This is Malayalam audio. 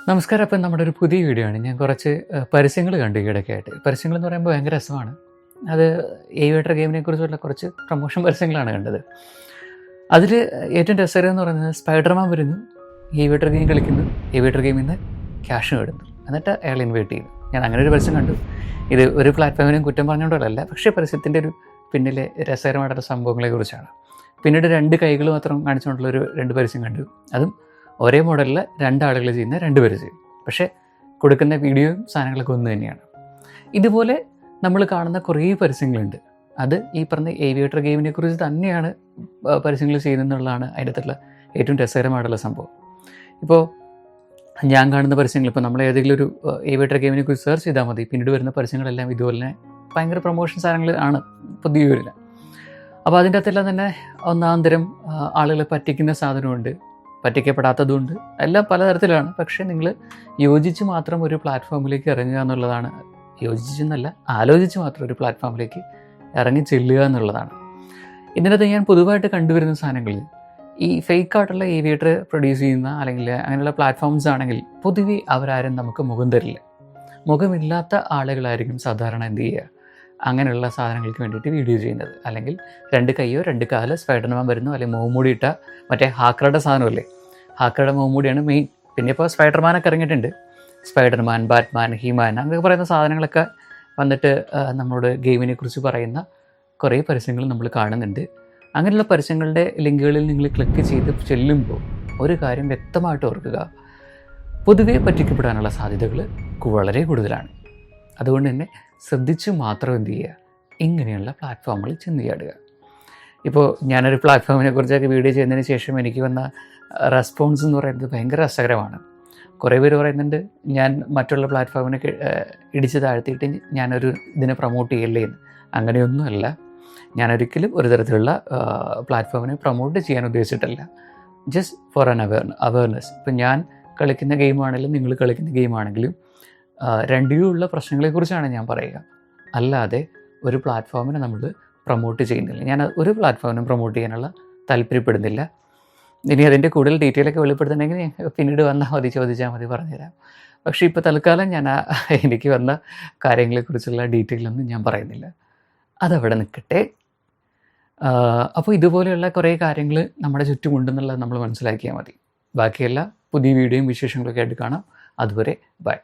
നമസ്കാരം. അപ്പം നമ്മുടെ ഒരു പുതിയ വീഡിയോ ആണ്. ഞാൻ കുറച്ച് പരസ്യങ്ങൾ കണ്ടു ഈയിടയ്ക്കായിട്ട്. പരസ്യങ്ങളെന്ന് പറയുമ്പോൾ ഭയങ്കര രസമാണ്. അത് ഏവിയേറ്റർ ഗെയിമിനെ കുറിച്ചുള്ള കുറച്ച് പ്രൊമോഷൻ പരസ്യങ്ങളാണ് കണ്ടത്. അതിൽ ഏറ്റവും രസകരം എന്ന് പറയുന്നത് സ്പൈഡർമാൻ വരുന്നു, ഏവിയേറ്റർ ഗെയിം കളിക്കുന്നു, ഏവിയേറ്റർ ഗെയിമിൽ നിന്ന് ക്യാഷ് നേടുന്നു, എന്നിട്ട് അയാൾ ഇൻവൈറ്റ് ചെയ്യുന്നു. ഞാൻ അങ്ങനെ ഒരു പരസ്യം കണ്ടു. ഇത് ഒരു പ്ലാറ്റ്ഫോമിനും കുറ്റം പറഞ്ഞുകൊണ്ടല്ല, പക്ഷേ പരസ്യത്തിൻ്റെ ഒരു പിന്നിലെ രസകരമായിട്ടുള്ള സംഭവങ്ങളെക്കുറിച്ചാണ്. പിന്നീട് 2 കൈകൾ മാത്രം കാണിച്ചുകൊണ്ടുള്ളൊരു 2 പരസ്യം കണ്ടു. അതും ഒരേ മോഡലിൽ 2 ആളുകൾ ചെയ്യുന്ന 2 പേര് ചെയ്യും. പക്ഷേ കൊടുക്കുന്ന വീഡിയോയും സാധനങ്ങളൊക്കെ ഒന്ന് തന്നെയാണ്. ഇതുപോലെ നമ്മൾ കാണുന്ന കുറേ പരസ്യങ്ങളുണ്ട്. അത് ഈ പറഞ്ഞ ഏവിയേറ്റർ ഗെയിമിനെ കുറിച്ച് തന്നെയാണ് പരസ്യങ്ങൾ ചെയ്യുന്നതെന്നുള്ളതാണ് അതിനകത്തുള്ള ഏറ്റവും രസകരമായിട്ടുള്ള സംഭവം. ഇപ്പോൾ ഞാൻ കാണുന്ന പരസ്യങ്ങൾ, ഇപ്പോൾ നമ്മൾ ഏതെങ്കിലും ഒരു ഏവിയേറ്റർ ഗെയിമിനെ കുറിച്ച് സെർച്ച് ചെയ്താൽ മതി, പിന്നീട് വരുന്ന പരസ്യങ്ങളെല്ലാം ഇതുപോലെ തന്നെ ഭയങ്കര പ്രൊമോഷൻ സാധനങ്ങൾ ആണ് പുതിയ വരില്ല. അപ്പോൾ അതിൻ്റെ അകത്തെല്ലാം തന്നെ ഒന്നാന്തരം ആളുകളെ പറ്റിക്കുന്ന സാധനമുണ്ട്, പറ്റിക്കപ്പെടാത്തതുകൊണ്ട്, എല്ലാം പലതരത്തിലാണ്. പക്ഷേ നിങ്ങൾ യോജിച്ച് മാത്രം ഒരു പ്ലാറ്റ്ഫോമിലേക്ക് ഇറങ്ങുക എന്നുള്ളതാണ്. യോജിച്ചെന്നല്ല, ആലോചിച്ച് മാത്രം ഒരു പ്ലാറ്റ്ഫോമിലേക്ക് ഇറങ്ങി ചെല്ലുക എന്നുള്ളതാണ്. ഇതിനകത്ത് ഞാൻ പൊതുവായിട്ട് കണ്ടുവരുന്ന സാധനങ്ങളിൽ ഈ ഫേക്കായിട്ടുള്ള ഏവിയേറ്റർ പ്രൊഡ്യൂസ് ചെയ്യുന്ന അല്ലെങ്കിൽ അങ്ങനെയുള്ള പ്ലാറ്റ്ഫോംസ് ആണെങ്കിൽ പൊതുവെ അവരാരും നമുക്ക് മുഖം തരില്ല. മുഖമില്ലാത്ത ആളുകളായിരിക്കും സാധാരണ എന്ത് ചെയ്യുക, അങ്ങനെയുള്ള സാധനങ്ങൾക്ക് വേണ്ടിയിട്ട് വീഡിയോ ചെയ്യുന്നത്. അല്ലെങ്കിൽ 2 കൈയോ 2 കാലോ സ്പൈഡർമാൻ വരുന്നു, അല്ലെങ്കിൽ മുഖംമൂടി ഇട്ട മറ്റേ ഹാക്കറുടെ സാധനമല്ലേ, ഹാക്കറുടെ മുഖംമൂടിയാണ് മെയിൻ. പിന്നെ ഇപ്പോൾ സ്പൈഡർമാനൊക്കെ ഇറങ്ങിയിട്ടുണ്ട്. സ്പൈഡർമാൻ, ബാറ്റ്മാൻ, ഹീമാൻ അങ്ങനെയൊക്കെ പറയുന്ന സാധനങ്ങളൊക്കെ വന്നിട്ട് നമ്മളോട് ഗെയിമിനെ കുറിച്ച് പറയുന്ന കുറേ പരസ്യങ്ങൾ നമ്മൾ കാണുന്നുണ്ട്. അങ്ങനെയുള്ള പരസ്യങ്ങളുടെ ലിങ്കുകളിൽ നിങ്ങൾ ക്ലിക്ക് ചെയ്ത് ചെല്ലുമ്പോൾ ഒരു കാര്യം വ്യക്തമായിട്ട് ഓർക്കുക, പൊതുവെ പറ്റിക്കപ്പെടാനുള്ള സാധ്യതകൾ വളരെ കൂടുതലാണ്. അതുകൊണ്ട് തന്നെ ശ്രദ്ധിച്ച് മാത്രം എന്ത് ചെയ്യുക, ഇങ്ങനെയുള്ള പ്ലാറ്റ്ഫോമുകളിൽ ചെന്ന് ചാടുക. ഇപ്പോൾ ഞാനൊരു പ്ലാറ്റ്ഫോമിനെ കുറിച്ചൊക്കെ വീഡിയോ ചെയ്യുന്നതിന് ശേഷം എനിക്ക് വന്ന റെസ്പോൺസ് എന്ന് പറയുന്നത് ഭയങ്കര രസകരമാണ്. കുറേ പേര് പറയുന്നുണ്ട് ഞാൻ മറ്റുള്ള പ്ലാറ്റ്ഫോമിനെ ഇടിച്ച് താഴ്ത്തിയിട്ട് ഞാനൊരു ഇതിനെ പ്രൊമോട്ട് ചെയ്യല്ലേ എന്ന്. അങ്ങനെയൊന്നുമല്ല. ഞാനൊരിക്കലും ഒരു തരത്തിലുള്ള പ്ലാറ്റ്ഫോമിനെ പ്രൊമോട്ട് ചെയ്യാൻ ഉദ്ദേശിച്ചിട്ടല്ല. Just for an awareness. ഇപ്പം ഞാൻ കളിക്കുന്ന ഗെയിമാണെങ്കിലും നിങ്ങൾ കളിക്കുന്ന ഗെയിമാണെങ്കിലും രണ്ടിലുള്ള പ്രശ്നങ്ങളെക്കുറിച്ചാണ് ഞാൻ പറയുക. അല്ലാതെ ഒരു പ്ലാറ്റ്ഫോമിനെ നമ്മൾ പ്രൊമോട്ട് ചെയ്യുന്നില്ല. ഞാൻ ഒരു പ്ലാറ്റ്ഫോമിനും പ്രൊമോട്ട് ചെയ്യാനുള്ള താല്പര്യപ്പെടുന്നില്ല. ഇനി അതിൻ്റെ കൂടുതൽ ഡീറ്റെയിലൊക്കെ വെളിപ്പെടുത്തണമെങ്കിൽ പിന്നീട് വന്നാൽ മതി, ചോദിച്ചാൽ മതി, പറഞ്ഞുതരാം. പക്ഷേ ഇപ്പോൾ തൽക്കാലം ഞാൻ എനിക്ക് വന്ന കാര്യങ്ങളെക്കുറിച്ചുള്ള ഡീറ്റെയിലൊന്നും ഞാൻ പറയുന്നില്ല. അതവിടെ നിൽക്കട്ടെ. അപ്പോൾ ഇതുപോലെയുള്ള കുറേ കാര്യങ്ങൾ നമ്മുടെ ചുറ്റുമുണ്ടെന്നുള്ളത് നമ്മൾ മനസ്സിലാക്കിയാൽ മതി. ബാക്കിയെല്ലാം പുതിയ വീഡിയോയും വിശേഷങ്ങളൊക്കെ ആയിട്ട് കാണാം. അതുവരെ ബൈ.